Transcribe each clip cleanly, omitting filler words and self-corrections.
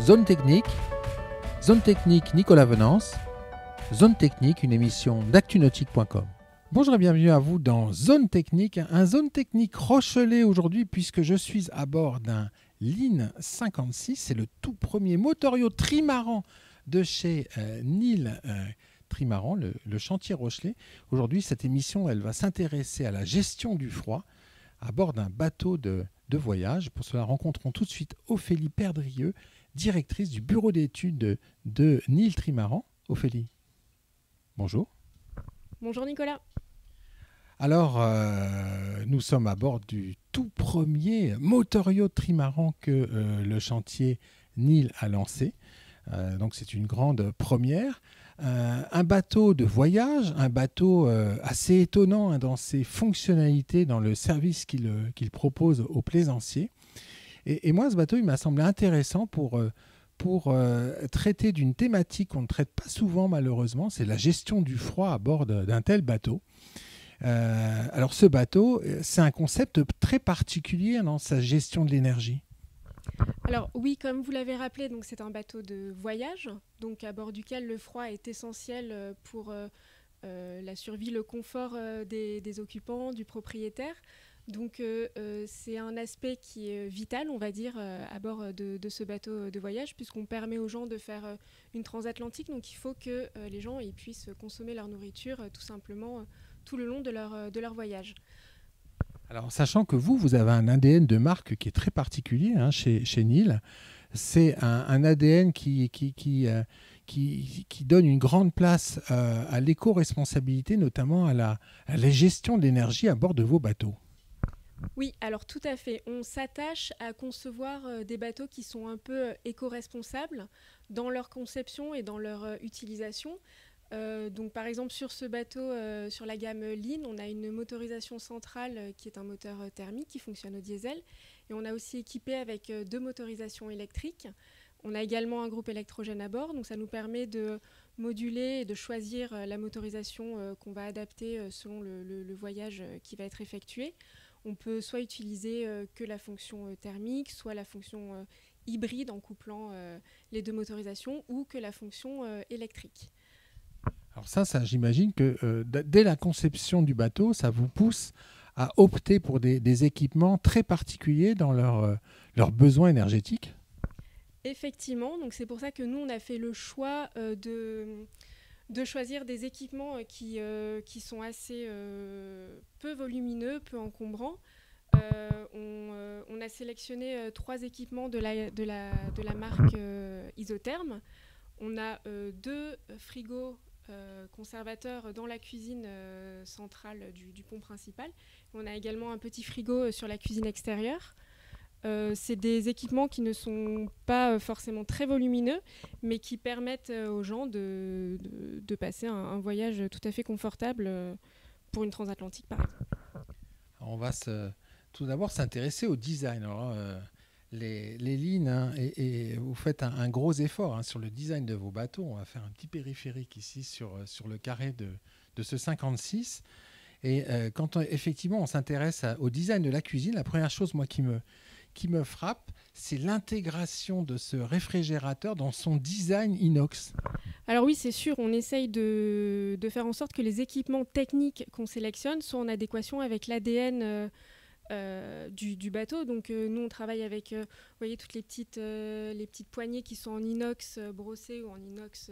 Zone Technique Nicolas Venance, Zone Technique, une émission d'actunautique.com. Bonjour et bienvenue à vous dans Zone Technique, un Zone Technique Rochelet aujourd'hui puisque je suis à bord d'un Lean 56, c'est le tout premier motorio trimaran de chez Nil Trimaran, le chantier Rochelet. Aujourd'hui, cette émission, elle va s'intéresser à la gestion du froid à bord d'un bateau de voyage. Pour cela, rencontrons tout de suite Ophélie Perdrieux, directrice du bureau d'études de Nil Trimaran. Ophélie, bonjour. Bonjour Nicolas. Alors, nous sommes à bord du tout premier motorio trimaran que le chantier Nil a lancé. Donc c'est une grande première. Un bateau de voyage, un bateau assez étonnant dans ses fonctionnalités, dans le service qu'il propose aux plaisanciers. Et moi, ce bateau, il m'a semblé intéressant pour traiter d'une thématique qu'on ne traite pas souvent malheureusement, c'est la gestion du froid à bord d'un tel bateau. Alors ce bateau, c'est un concept très particulier dans sa gestion de l'énergie. Alors oui, comme vous l'avez rappelé, donc c'est un bateau de voyage, donc à bord duquel le froid est essentiel pour la survie, le confort des occupants, du propriétaire. Donc c'est un aspect qui est vital, on va dire, à bord de ce bateau de voyage, puisqu'on permet aux gens de faire une transatlantique. Donc il faut que les gens ils puissent consommer leur nourriture tout simplement tout le long de leur voyage. Alors, sachant que vous avez un ADN de marque qui est très particulier chez Nil, c'est un ADN qui donne une grande place à l'éco-responsabilité, notamment à la gestion de l'énergie à bord de vos bateaux. Oui, alors tout à fait. On s'attache à concevoir des bateaux qui sont un peu éco-responsables dans leur conception et dans leur utilisation. Donc par exemple sur ce bateau, sur la gamme Lean, on a une motorisation centrale qui est un moteur thermique qui fonctionne au diesel, et on a aussi équipé avec 2 motorisations électriques. On a également un groupe électrogène à bord, donc ça nous permet de moduler et de choisir la motorisation qu'on va adapter selon le voyage qui va être effectué. On peut soit utiliser que la fonction thermique, soit la fonction hybride en couplant les 2 motorisations, ou que la fonction électrique. Alors ça j'imagine que dès la conception du bateau, ça vous pousse à opter pour des équipements très particuliers dans leurs besoins énergétiques. Effectivement, donc c'est pour ça que nous, on a fait le choix de choisir des équipements qui sont assez peu volumineux, peu encombrants. On a sélectionné 3 équipements de la marque Isotherme. On a 2 frigos conservateur dans la cuisine centrale du pont principal. On a également un petit frigo sur la cuisine extérieure. C'est des équipements qui ne sont pas forcément très volumineux, mais qui permettent aux gens de passer un voyage tout à fait confortable pour une transatlantique, par exemple. Alors on va tout d'abord s'intéresser au design. Alors, les lignes, et vous faites un gros effort sur le design de vos bateaux. On va faire un petit périphérique ici sur le carré de ce 56. Et quand effectivement on s'intéresse au design de la cuisine, la première chose moi qui me frappe, c'est l'intégration de ce réfrigérateur dans son design inox. Alors oui, c'est sûr, on essaye de faire en sorte que les équipements techniques qu'on sélectionne soient en adéquation avec l'ADN du bateau. Donc nous on travaille avec vous voyez toutes les petites poignées qui sont en inox brossé ou en inox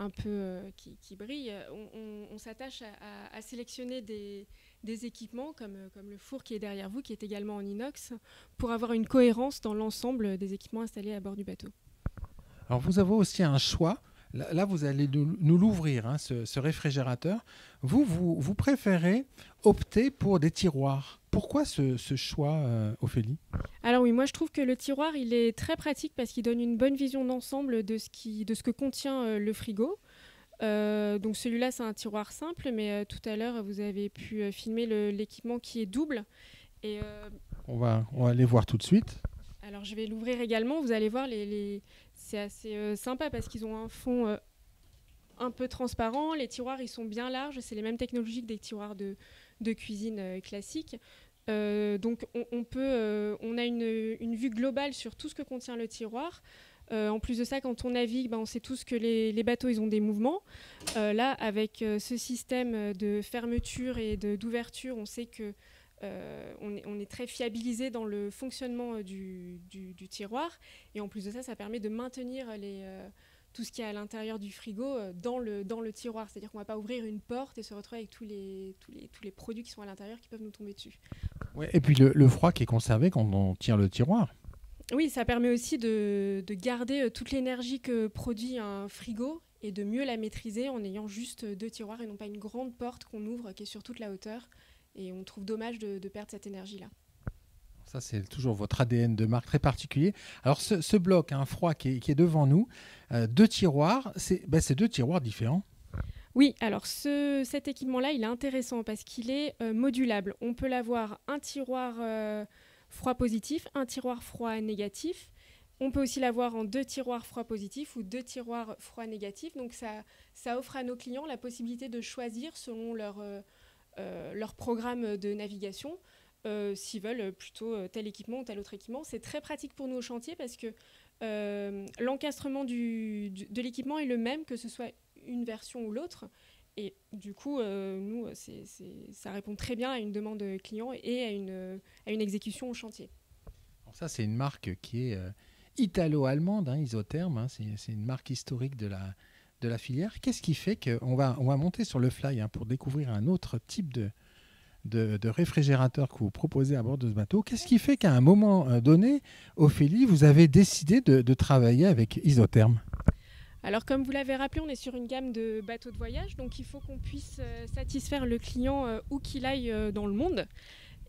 un peu qui brillent. On s'attache à sélectionner des équipements comme le four qui est derrière vous, qui est également en inox, pour avoir une cohérence dans l'ensemble des équipements installés à bord du bateau. Alors vous avez aussi un choix. Là, vous allez nous l'ouvrir, ce réfrigérateur. Vous préférez opter pour des tiroirs. Pourquoi ce choix, Ophélie ? Alors oui, moi je trouve que le tiroir, il est très pratique parce qu'il donne une bonne vision d'ensemble de ce que contient le frigo. Donc celui-là, c'est un tiroir simple, mais tout à l'heure, vous avez pu filmer l'équipement qui est double. Et, on va aller voir tout de suite. Alors je vais l'ouvrir également. Vous allez voir, c'est assez sympa parce qu'ils ont un fond un peu transparent. Les tiroirs, ils sont bien larges. C'est les mêmes technologies que des tiroirs de cuisine classiques. Donc on a une vue globale sur tout ce que contient le tiroir. En plus de ça, quand on navigue, on sait tous que les bateaux, ils ont des mouvements. Là, avec ce système de fermeture et d'ouverture, on sait que on est très fiabilisé dans le fonctionnement du tiroir. Et en plus de ça, ça permet de maintenir tout ce qui est à l'intérieur du frigo dans le tiroir. C'est-à-dire qu'on ne va pas ouvrir une porte et se retrouver avec tous les produits qui sont à l'intérieur qui peuvent nous tomber dessus. Ouais, et puis le froid qui est conservé quand on tire le tiroir. Oui, ça permet aussi de garder toute l'énergie que produit un frigo et de mieux la maîtriser en ayant juste 2 tiroirs et non pas une grande porte qu'on ouvre qui est sur toute la hauteur. Et on trouve dommage de perdre cette énergie-là. Ça, c'est toujours votre ADN de marque très particulier. Alors, ce bloc froid qui est devant nous, 2 tiroirs, c'est 2 tiroirs différents. Oui, alors cet équipement-là, il est intéressant parce qu'il est modulable. On peut l'avoir un tiroir froid positif, un tiroir froid négatif. On peut aussi l'avoir en 2 tiroirs froid positif ou 2 tiroirs froid négatif. Donc ça offre à nos clients la possibilité de choisir selon leur programme de navigation s'ils veulent plutôt tel équipement ou tel autre équipement. C'est très pratique pour nous au chantier parce que l'encastrement de l'équipement est le même, que ce soit une version ou l'autre. Et du coup, nous, ça répond très bien à une demande client et à une exécution au chantier. Alors ça, c'est une marque qui est italo-allemande, Isotherm. C'est une marque historique de la filière. Qu'est-ce qui fait qu'on va monter sur le fly pour découvrir un autre type de réfrigérateur que vous proposez à bord de ce bateau? Qu'est-ce qui fait qu'à un moment donné, Ophélie, vous avez décidé de travailler avec Isotherm? Alors, comme vous l'avez rappelé, on est sur une gamme de bateaux de voyage, donc il faut qu'on puisse satisfaire le client où qu'il aille dans le monde.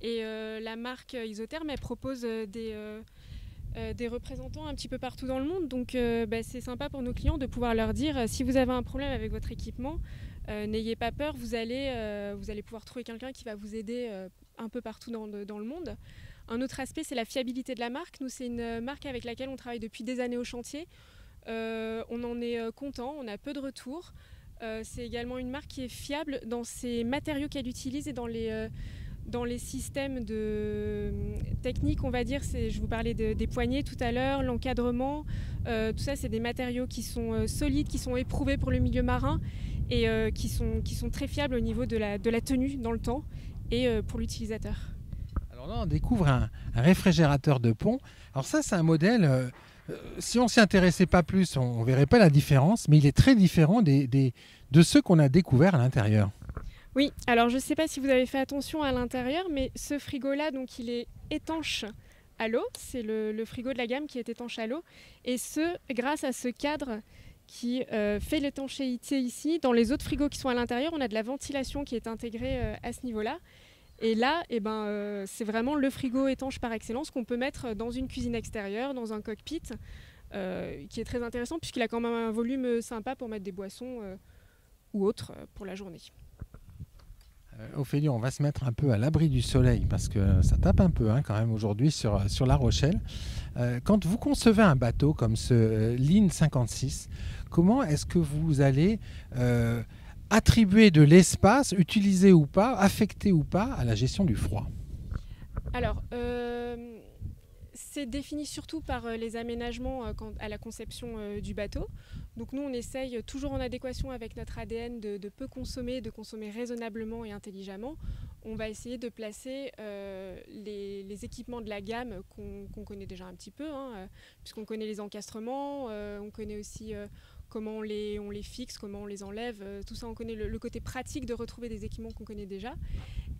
Et la marque Isotherm, elle propose des représentants un petit peu partout dans le monde. Donc, c'est sympa pour nos clients de pouvoir leur dire si vous avez un problème avec votre équipement, n'ayez pas peur, vous allez pouvoir trouver quelqu'un qui va vous aider un peu partout dans le monde. Un autre aspect, c'est la fiabilité de la marque. Nous, c'est une marque avec laquelle on travaille depuis des années au chantier. On en est content, on a peu de retours. C'est également une marque qui est fiable dans ses matériaux qu'elle utilise et dans les systèmes techniques, on va dire. Je vous parlais des poignées tout à l'heure, l'encadrement. Tout ça, c'est des matériaux qui sont solides, qui sont éprouvés pour le milieu marin et qui sont très fiables au niveau de la tenue dans le temps et pour l'utilisateur. Alors là, on découvre un réfrigérateur de pont. Alors ça, c'est un modèle... si on ne s'y intéressait pas plus, on ne verrait pas la différence, mais il est très différent de ceux qu'on a découverts à l'intérieur. Oui, alors je ne sais pas si vous avez fait attention à l'intérieur, mais ce frigo-là, donc il est étanche à l'eau. C'est le frigo de la gamme qui est étanche à l'eau. Et grâce à ce cadre qui fait l'étanchéité ici. Dans les autres frigos qui sont à l'intérieur, on a de la ventilation qui est intégrée à ce niveau-là. Et là, c'est vraiment le frigo étanche par excellence qu'on peut mettre dans une cuisine extérieure, dans un cockpit, qui est très intéressant puisqu'il a quand même un volume sympa pour mettre des boissons ou autres pour la journée. Ophélie, on va se mettre un peu à l'abri du soleil parce que ça tape un peu quand même aujourd'hui sur La Rochelle. Quand vous concevez un bateau comme ce Line 56, comment est-ce que vous allez attribuer de l'espace, utiliser ou pas, affecter ou pas à la gestion du froid? Alors, c'est défini surtout par les aménagements à la conception du bateau. Donc nous, on essaye toujours en adéquation avec notre ADN de peu consommer, de consommer raisonnablement et intelligemment. On va essayer de placer les équipements de la gamme qu'on connaît déjà un petit peu, puisqu'on connaît les encastrements, on connaît aussi comment on les fixe, comment on les enlève. Tout ça, on connaît le côté pratique de retrouver des équipements qu'on connaît déjà.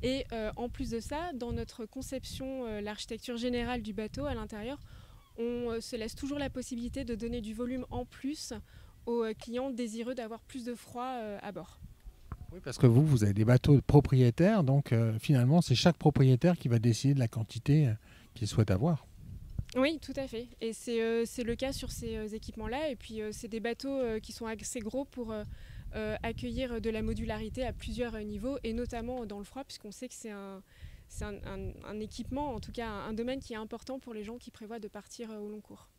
Et en plus de ça, dans notre conception, l'architecture générale du bateau à l'intérieur, on se laisse toujours la possibilité de donner du volume en plus aux clients désireux d'avoir plus de froid à bord. Oui, parce que vous avez des bateaux propriétaires, donc finalement, c'est chaque propriétaire qui va décider de la quantité qu'il souhaite avoir. Oui, tout à fait. Et c'est le cas sur ces équipements-là. Et puis, c'est des bateaux qui sont assez gros pour accueillir de la modularité à plusieurs niveaux, et notamment dans le froid, puisqu'on sait que c'est un équipement, en tout cas un domaine qui est important pour les gens qui prévoient de partir au long cours.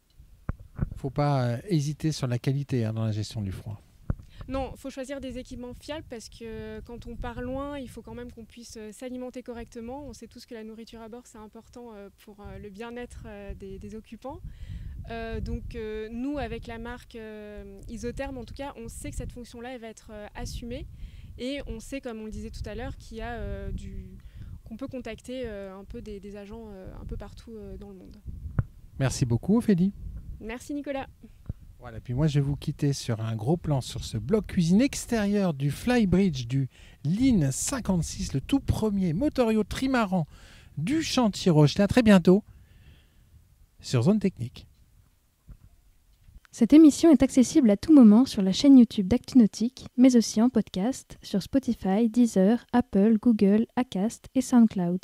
Il ne faut pas hésiter sur la qualité dans la gestion du froid. Non, il faut choisir des équipements fiables parce que quand on part loin, il faut quand même qu'on puisse s'alimenter correctement. On sait tous que la nourriture à bord, c'est important pour le bien-être des occupants. Nous, avec la marque Isotherm, en tout cas, on sait que cette fonction-là, elle va être assumée. Et on sait, comme on le disait tout à l'heure, qu'il y a qu'on peut contacter un peu des agents un peu partout dans le monde. Merci beaucoup, Ophélie. Merci, Nicolas. Voilà, puis moi, je vais vous quitter sur un gros plan sur ce bloc cuisine extérieur du Flybridge du Lean 56, le tout premier motorio trimaran du chantier Rochelet. À très bientôt sur Zone Technique. Cette émission est accessible à tout moment sur la chaîne YouTube d'ActuNautique, mais aussi en podcast sur Spotify, Deezer, Apple, Google, Acast et SoundCloud.